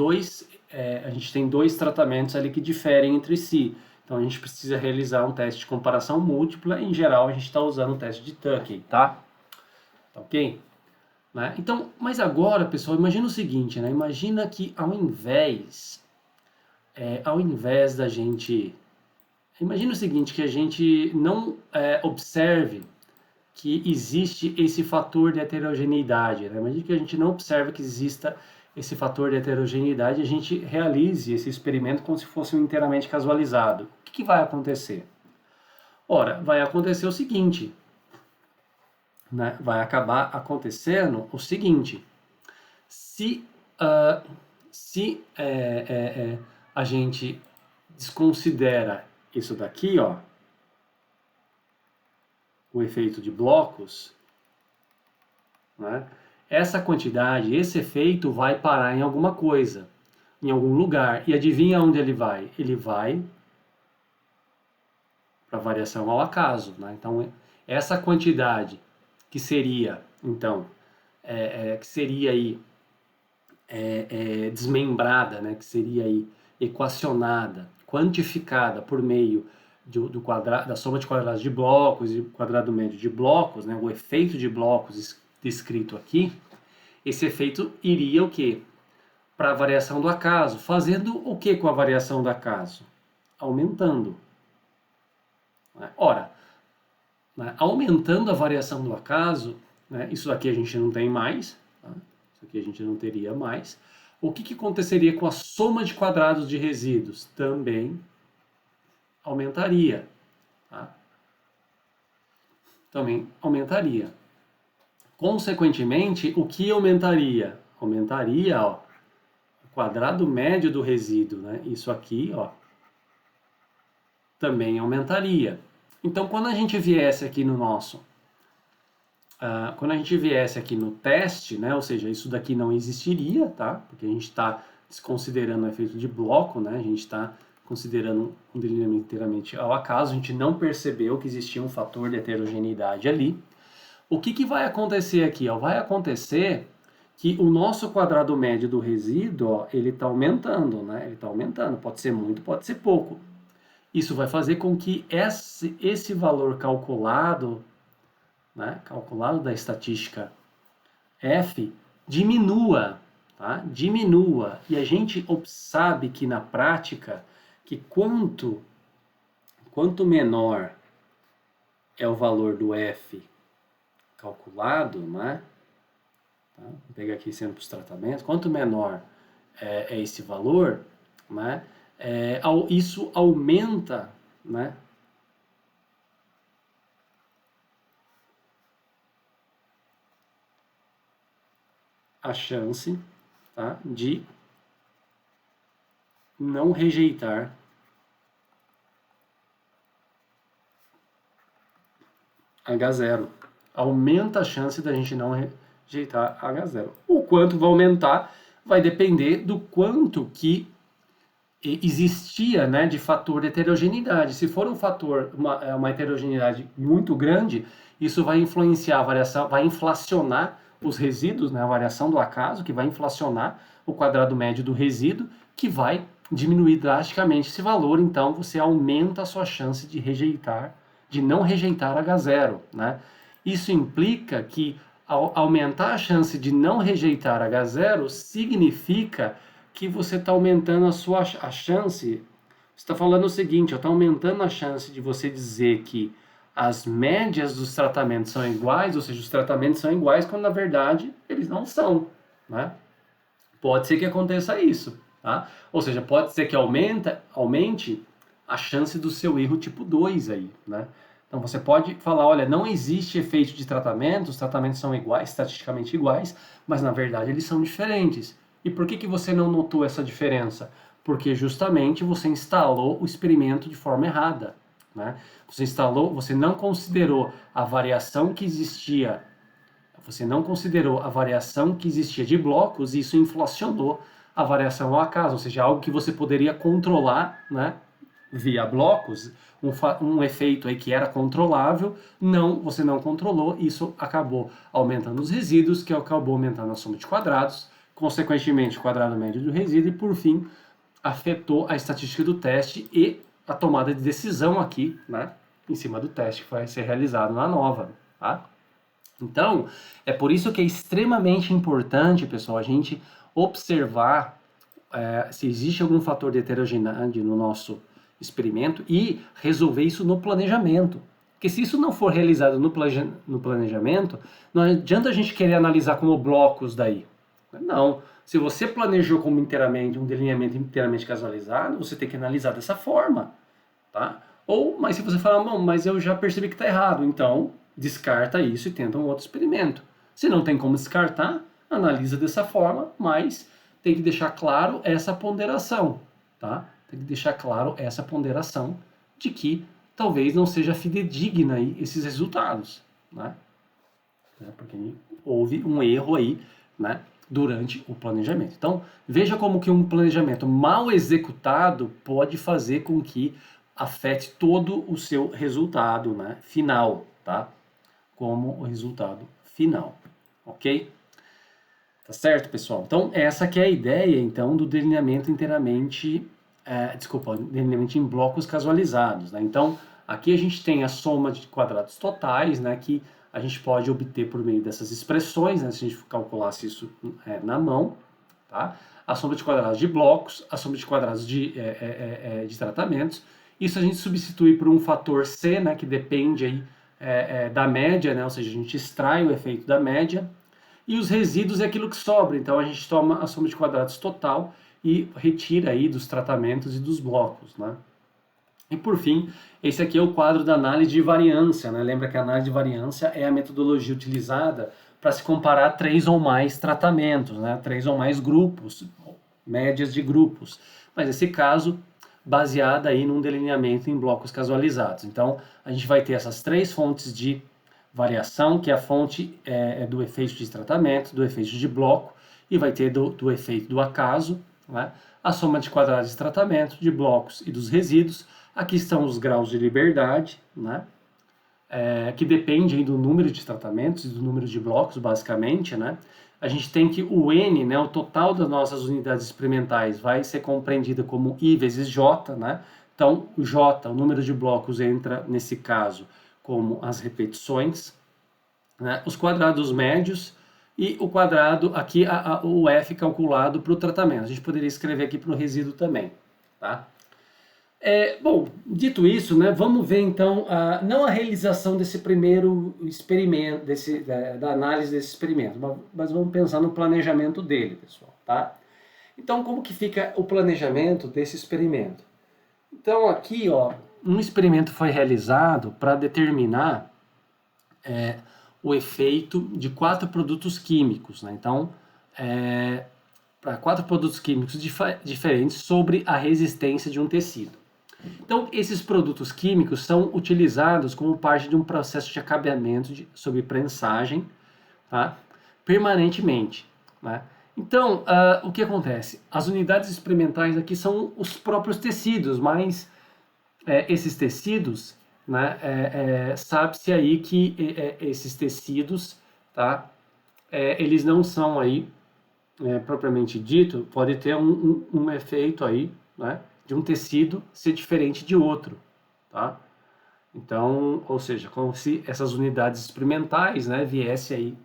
a gente tem dois tratamentos ali que diferem entre si. Então a gente precisa realizar um teste de comparação múltipla. Em geral, a gente está usando o teste de Tukey, tá? Tá ok? Né? Então, mas agora, pessoal, imagina o seguinte, né? Imagina que ao invés da gente... Imagina o seguinte, que a gente não observe que existe esse fator de heterogeneidade. Né? Imagina que a gente não observa que exista esse fator de heterogeneidade e a gente realize esse experimento como se fosse um inteiramente casualizado. O que vai acontecer? Ora, vai acontecer o seguinte, né? Vai acabar acontecendo o seguinte, se, a gente desconsidera isso daqui, ó, o efeito de blocos, né? Essa quantidade, esse efeito vai parar em alguma coisa, em algum lugar. E adivinha onde ele vai? Ele vai para a variação ao acaso. Né? Então, essa quantidade que seria, então, que seria aí desmembrada, né, que seria aí equacionada, quantificada por meio do quadrado, da soma de quadrados de blocos e quadrado médio de blocos, né, o efeito de blocos descrito aqui, esse efeito iria o quê? Para a variação do acaso. Fazendo o que com a variação do acaso? Aumentando. Ora, né, aumentando a variação do acaso, né, isso daqui a gente não tem mais, tá? Isso aqui a gente não teria mais. O que aconteceria com a soma de quadrados de resíduos? Também aumentaria. Tá? Também aumentaria. Consequentemente, o que aumentaria? Aumentaria, ó, o quadrado médio do resíduo, né? Isso aqui, ó, também aumentaria. Então, quando a gente viesse aqui no nosso, quando a gente viesse aqui no teste, né? Ou seja, isso daqui não existiria, tá? Porque a gente está desconsiderando o efeito de bloco, né? A gente está considerando um delineamento inteiramente ao acaso, a gente não percebeu que existia um fator de heterogeneidade ali. O que vai acontecer aqui? Ó? Vai acontecer que o nosso quadrado médio do resíduo, ó, ele está aumentando, né? Ele está aumentando, pode ser muito, pode ser pouco. Isso vai fazer com que esse valor calculado, né, calculado da estatística F, diminua, tá? Diminua. E a gente sabe que na prática, que quanto menor é o valor do F calculado, né? Tá? Vou pegar aqui sendo para os tratamentos. Quanto menor é esse valor, né? Isso aumenta, né? A chance, tá? De não rejeitar H0. Aumenta a chance da gente não rejeitar H0. O quanto vai aumentar vai depender do quanto que existia, né, de fator de heterogeneidade. Se for um fator, uma heterogeneidade muito grande, isso vai influenciar a variação, vai inflacionar os resíduos, né, a variação do acaso, que vai inflacionar o quadrado médio do resíduo, que vai diminuir drasticamente esse valor, então você aumenta a sua chance de rejeitar, de não rejeitar H0, né? Isso implica que ao aumentar a chance de não rejeitar H0 significa que você está aumentando a chance. Você está falando o seguinte, está aumentando a chance de você dizer que as médias dos tratamentos são iguais, ou seja, os tratamentos são iguais quando na verdade eles não são, né? Pode ser que aconteça isso, tá? Ou seja, pode ser que aumente a chance do seu erro tipo 2 aí, né? Então você pode falar, olha, não existe efeito de tratamento, os tratamentos são iguais, estatisticamente iguais, mas na verdade eles são diferentes. E por que você não notou essa diferença? Porque justamente você instalou o experimento de forma errada, né? Você não considerou a variação que existia, você não considerou a variação que existia de blocos e isso inflacionou a variação ao acaso, ou seja, algo que você poderia controlar, né, via blocos, um efeito aí que era controlável, você não controlou, isso acabou aumentando os resíduos, que acabou aumentando a soma de quadrados, consequentemente o quadrado médio do resíduo e por fim afetou a estatística do teste e a tomada de decisão aqui, né, em cima do teste que vai ser realizado na nova, tá? Então, é por isso que é extremamente importante, pessoal, a gente observar se existe algum fator de heterogeneidade no nosso experimento e resolver isso no planejamento. Porque se isso não for realizado no planejamento, não adianta a gente querer analisar como blocos daí. Não. Se você planejou como um delineamento inteiramente casualizado, você tem que analisar dessa forma, tá? Mas se você falar, bom, mas eu já percebi que está errado, então descarta isso e tenta um outro experimento. Se não tem como descartar, analisa dessa forma, mas tem que deixar claro essa ponderação, tá? Tem que deixar claro essa ponderação de que talvez não seja fidedigna aí esses resultados, né? Porque houve um erro aí, né, durante o planejamento. Então, veja como que um planejamento mal executado pode fazer com que afete todo o seu resultado, né, final, tá? Como o resultado final, ok? Tá certo, pessoal? Então, essa que é a ideia, então, do delineamento inteiramente, delineamento em blocos casualizados, né? Então, aqui a gente tem a soma de quadrados totais, né, que a gente pode obter por meio dessas expressões, né, se a gente calculasse isso na mão, tá? A soma de quadrados de blocos, a soma de quadrados de tratamentos. Isso a gente substitui por um fator C, né, que depende aí, da média, né, ou seja, a gente extrai o efeito da média, e os resíduos é aquilo que sobra, então a gente toma a soma de quadrados total e retira aí dos tratamentos e dos blocos, né? E por fim, esse aqui é o quadro da análise de variância, né? Lembra que a análise de variância é a metodologia utilizada para se comparar 3 ou mais tratamentos, né? 3 ou mais grupos, médias de grupos. Mas nesse caso, baseada aí num delineamento em blocos casualizados. Então, a gente vai ter essas 3 fontes de variação, que é a fonte do efeito de tratamento, do efeito de bloco, e vai ter do efeito do acaso, né? A soma de quadrados de tratamento, de blocos e dos resíduos. Aqui estão os graus de liberdade, né? Que dependem do número de tratamentos e do número de blocos, basicamente, né? A gente tem que o N, né, o total das nossas unidades experimentais, vai ser compreendido como I vezes J, né? Então, o J, o número de blocos, entra nesse caso como as repetições, né? Os quadrados médios e o quadrado, aqui o F calculado para o tratamento. A gente poderia escrever aqui para o resíduo também, tá? Bom, dito isso, né, vamos ver então, não a realização desse primeiro experimento, da análise desse experimento, mas vamos pensar no planejamento dele, pessoal, tá? Então, como que fica o planejamento desse experimento? Então, aqui, ó, um experimento foi realizado para determinar o efeito de 4 produtos químicos, né? Então, para 4 produtos químicos diferentes sobre a resistência de um tecido. Então, esses produtos químicos são utilizados como parte de um processo de acabeamento sob prensagem, tá? Permanentemente, né? Então, o que acontece? As unidades experimentais aqui são os próprios tecidos, mas esses tecidos, né, sabe-se aí que esses tecidos, tá? Eles não são aí, propriamente dito, pode ter um efeito aí, né, de um tecido ser diferente de outro, tá? Então, ou seja, como se essas unidades experimentais, né, viessem aí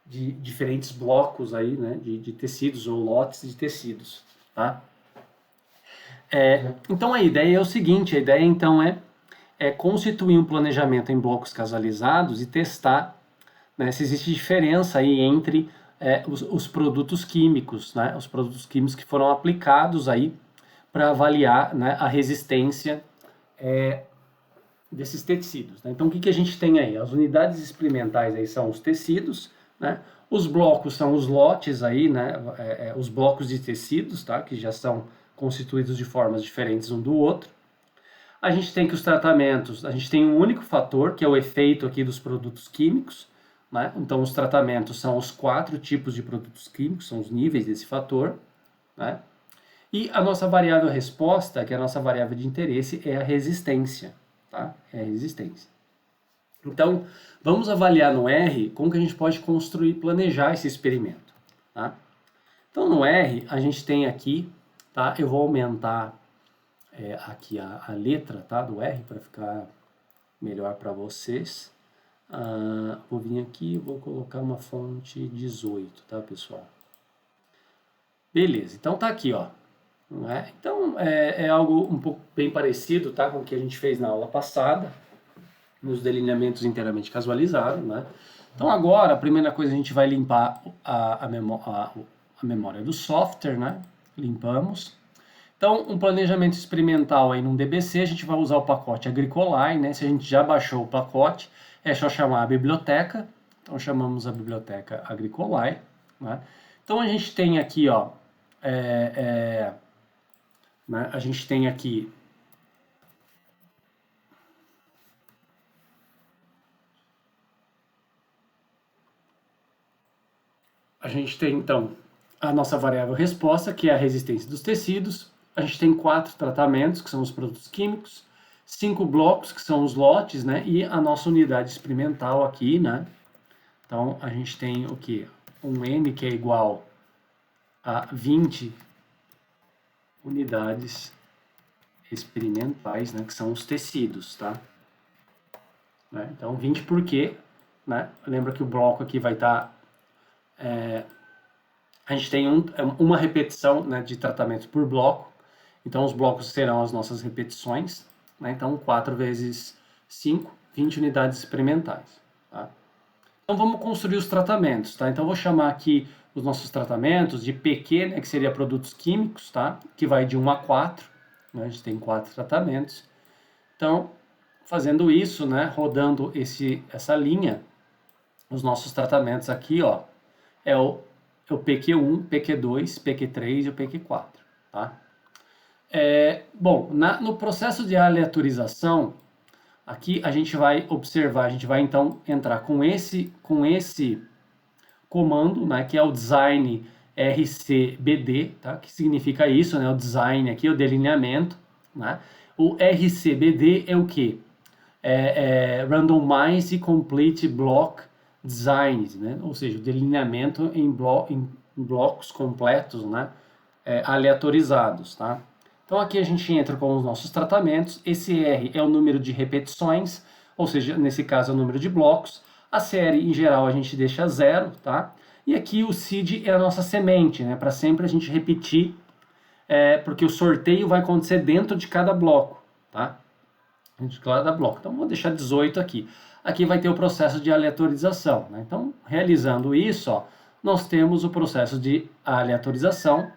de diferentes blocos aí, né, de tecidos ou lotes de tecidos, tá? Então a ideia é o seguinte, a ideia então é constituir um planejamento em blocos casalizados e testar, né, se existe diferença aí entre os produtos químicos, né, os produtos químicos que foram aplicados aí para avaliar, né, a resistência desses tecidos, né? Então o que a gente tem aí? As unidades experimentais aí são os tecidos, né? Os blocos são os lotes aí, né? Os blocos de tecidos, tá? Que já são constituídos de formas diferentes um do outro. A gente tem que os tratamentos, a gente tem um único fator, que é o efeito aqui dos produtos químicos, né? Então os tratamentos são os 4 tipos de produtos químicos, são os níveis desse fator, né? E a nossa variável resposta, que é a nossa variável de interesse, é a resistência, tá? É a resistência. Então, vamos avaliar no R como que a gente pode construir, planejar esse experimento, tá? Então, no R, a gente tem aqui, tá? Eu vou aumentar aqui a letra, tá? Do R para ficar melhor para vocês. Vou vir aqui e vou colocar uma fonte 18, tá, pessoal? Beleza, então tá aqui, ó. Não é? Então, é algo um pouco bem parecido, tá, com o que a gente fez na aula passada, nos delineamentos inteiramente casualizados, né? Então, agora, a primeira coisa, a gente vai limpar a memória do software, né? Limpamos. Então, um planejamento experimental aí num DBC, a gente vai usar o pacote Agricolae, né? Se a gente já baixou o pacote, é só chamar a biblioteca. Então, chamamos a biblioteca Agricolae, né? Então, a gente tem aqui, ó, né? A gente tem aqui então a nossa variável resposta, que é a resistência dos tecidos. A gente tem 4 tratamentos, que são os produtos químicos, 5 blocos, que são os lotes, né? E a nossa unidade experimental aqui, né? Então a gente tem o que? um N que é igual a 20 unidades experimentais, né, que são os tecidos, tá? Né? Então, 20 porque, né, lembra que o bloco aqui vai estar... a gente tem uma repetição, né, de tratamento por bloco, então os blocos serão as nossas repetições, né? Então 4 vezes 5, 20 unidades experimentais, tá? Então vamos construir os tratamentos, tá? Então eu vou chamar aqui os nossos tratamentos de PQ, né, que seria produtos químicos, tá? Que vai de 1 a 4, né? A gente tem 4 tratamentos. Então, fazendo isso, né, rodando essa linha, os nossos tratamentos aqui, ó, é o PQ1, PQ2, PQ3 e o PQ4, tá? Bom, no processo de aleatorização, aqui a gente vai observar, a gente vai então entrar com esse comando, né, que é o design RCBD, tá? Que significa isso, né? O design aqui, o delineamento, né? O RCBD é o que? Randomize Complete Block Designs, né? Ou seja, o delineamento em blocos completos, né? Aleatorizados, tá? Então aqui a gente entra com os nossos tratamentos, esse R é o número de repetições, ou seja, nesse caso é o número de blocos, a série em geral a gente deixa 0, tá? E aqui o seed é a nossa semente, né? Para sempre a gente repetir, porque o sorteio vai acontecer dentro de cada bloco, tá? Dentro de cada bloco. Então vou deixar 18 aqui. Aqui vai ter o processo de aleatorização, né? Então, realizando isso, ó, nós temos o processo de aleatorização.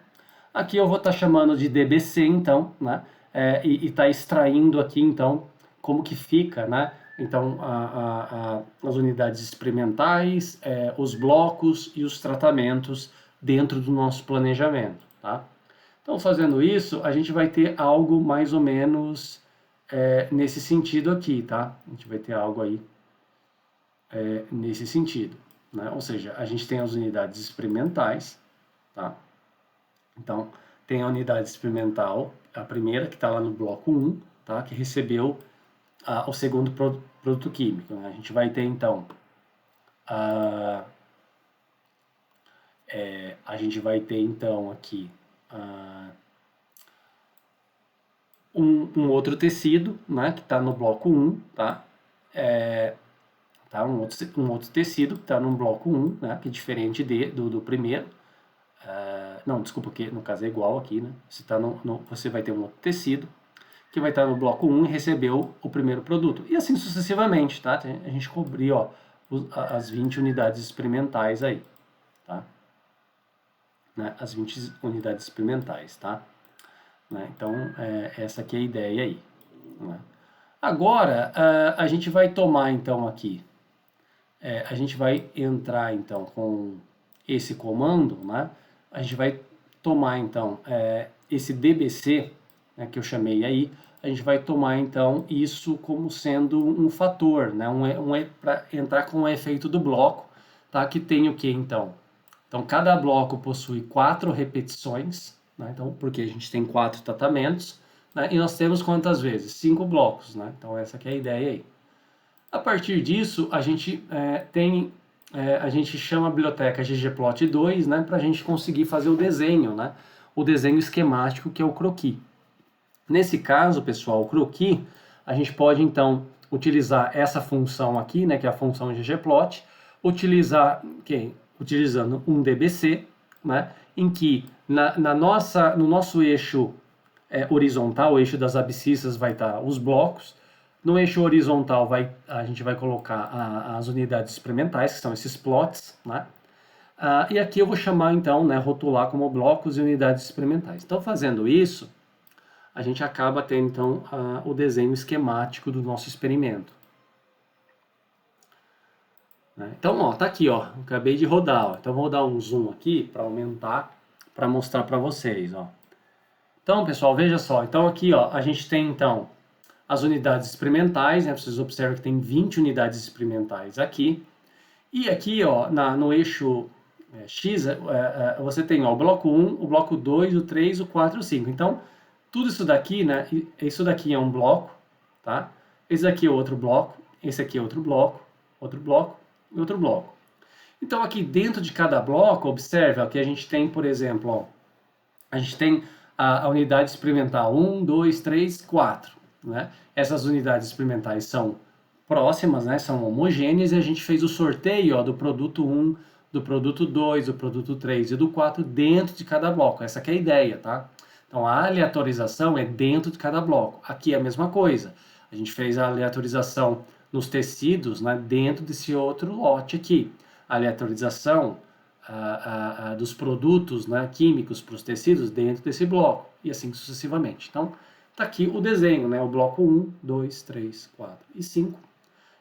Aqui eu vou estar chamando de DBC, então, né? E está extraindo aqui, então, como que fica, né? Então, as unidades experimentais, os blocos e os tratamentos dentro do nosso planejamento, tá? Então, fazendo isso, a gente vai ter algo mais ou menos nesse sentido aqui, tá? A gente vai ter algo aí nesse sentido, né? Ou seja, a gente tem as unidades experimentais, tá? Então, tem a unidade experimental, a primeira, que está lá no bloco 1, tá? Que recebeu o segundo produto químico, né? A gente vai ter, então, a gente vai ter, então, aqui um outro tecido, né? Que está no bloco 1, tá? Tá? Um outro tecido que está no bloco 1, né? Que é diferente do primeiro. Não, desculpa, que no caso é igual aqui, né? Você vai ter um outro tecido que vai estar no bloco 1 e recebeu o primeiro produto. E assim sucessivamente, tá? A gente cobriu, ó, as 20 unidades experimentais aí, tá? Né? As 20 unidades experimentais, tá? Né? Então, essa aqui é a ideia aí. Né? Agora, a gente vai tomar, então, aqui, a gente vai entrar, então, com esse comando, né? A gente vai tomar, então, esse DBC, né, que eu chamei aí, a gente vai tomar, então, isso como sendo um fator, né? Para entrar com o efeito do bloco, tá? Que tem o que, então? Então, cada bloco possui 4 repetições, né? Então, porque a gente tem 4 tratamentos, né? E nós temos quantas vezes? 5 blocos, né? Então, essa aqui é a ideia aí. A partir disso, a gente a gente chama a biblioteca ggplot2, né, para a gente conseguir fazer o desenho, né, o desenho esquemático, que é o croquis. Nesse caso, pessoal, o croquis, a gente pode então utilizar essa função aqui, né, que é a função ggplot, utilizando um DBC, né, em que no nosso eixo horizontal, o eixo das abscissas, vai estar os blocos. No eixo horizontal a gente vai colocar as unidades experimentais, que são esses plots, né? E aqui eu vou chamar então, né, rotular como blocos e unidades experimentais. Então, fazendo isso, a gente acaba tendo então o desenho esquemático do nosso experimento. Né? Então, ó, tá aqui, ó, acabei de rodar, ó. Então vou dar um zoom aqui para aumentar, para mostrar para vocês, ó. Então, pessoal, veja só. Então aqui, ó, a gente tem então as unidades experimentais, né? Vocês observam que tem 20 unidades experimentais aqui. E aqui, ó, no eixo X, você tem, ó, o bloco 1, o bloco 2, o 3, o 4 e o 5. Então, tudo isso daqui, né? Isso daqui é um bloco, tá? Esse aqui é outro bloco, esse aqui é outro bloco e outro bloco. Então aqui dentro de cada bloco, observe, ó, que a gente tem, por exemplo, ó, a gente tem a unidade experimental 1, 2, 3, 4. Né? Essas unidades experimentais são próximas, né? São homogêneas, e a gente fez o sorteio, ó, do produto 1, do produto 2, do produto 3 e do 4 dentro de cada bloco. Essa aqui é a ideia, tá? Então a aleatorização é dentro de cada bloco. Aqui é a mesma coisa. A gente fez a aleatorização nos tecidos, né, dentro desse outro lote aqui. A aleatorização dos produtos, né, químicos para os tecidos dentro desse bloco, e assim sucessivamente. Então, está aqui o desenho, né, o bloco 1, 2, 3, 4 e 5,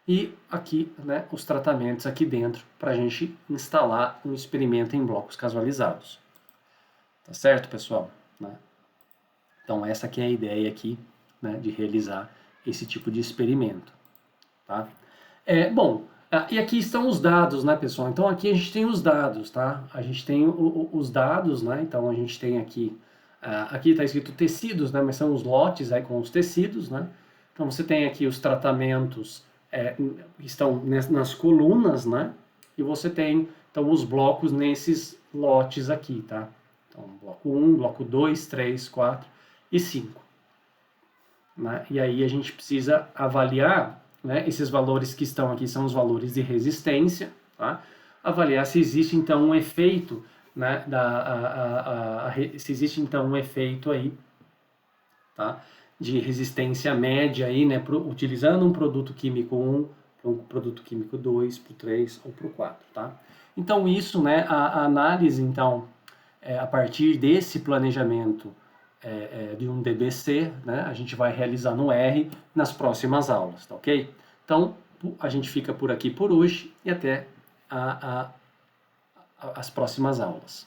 e aqui, né, os tratamentos aqui dentro para a gente instalar um experimento em blocos casualizados. Tá certo, pessoal? Né? Então, essa aqui é a ideia aqui, né, de realizar esse tipo de experimento. Tá? Bom, e aqui estão os dados, né, pessoal? Então, aqui a gente tem os dados, tá? A gente tem os dados, né? Então, a gente tem aqui, aqui está escrito tecidos, né? Mas são os lotes aí com os tecidos, né? Então, você tem aqui os tratamentos que estão nas colunas, né? E você tem, então, os blocos nesses lotes aqui, tá? Então, bloco 1, bloco 2, 3, 4 e 5. Né? E aí a gente precisa avaliar, né, esses valores que estão aqui são os valores de resistência, tá? Avaliar se existe então um efeito, né, se existe então um efeito aí, tá, de resistência média aí, né, utilizando um produto químico 1, para um produto químico 2, para o 3 ou para o 4, tá? Então isso, né, a análise então, a partir desse planejamento de um DBC, né, a gente vai realizar no R nas próximas aulas, tá ok? Então, a gente fica por aqui por hoje e até as próximas aulas.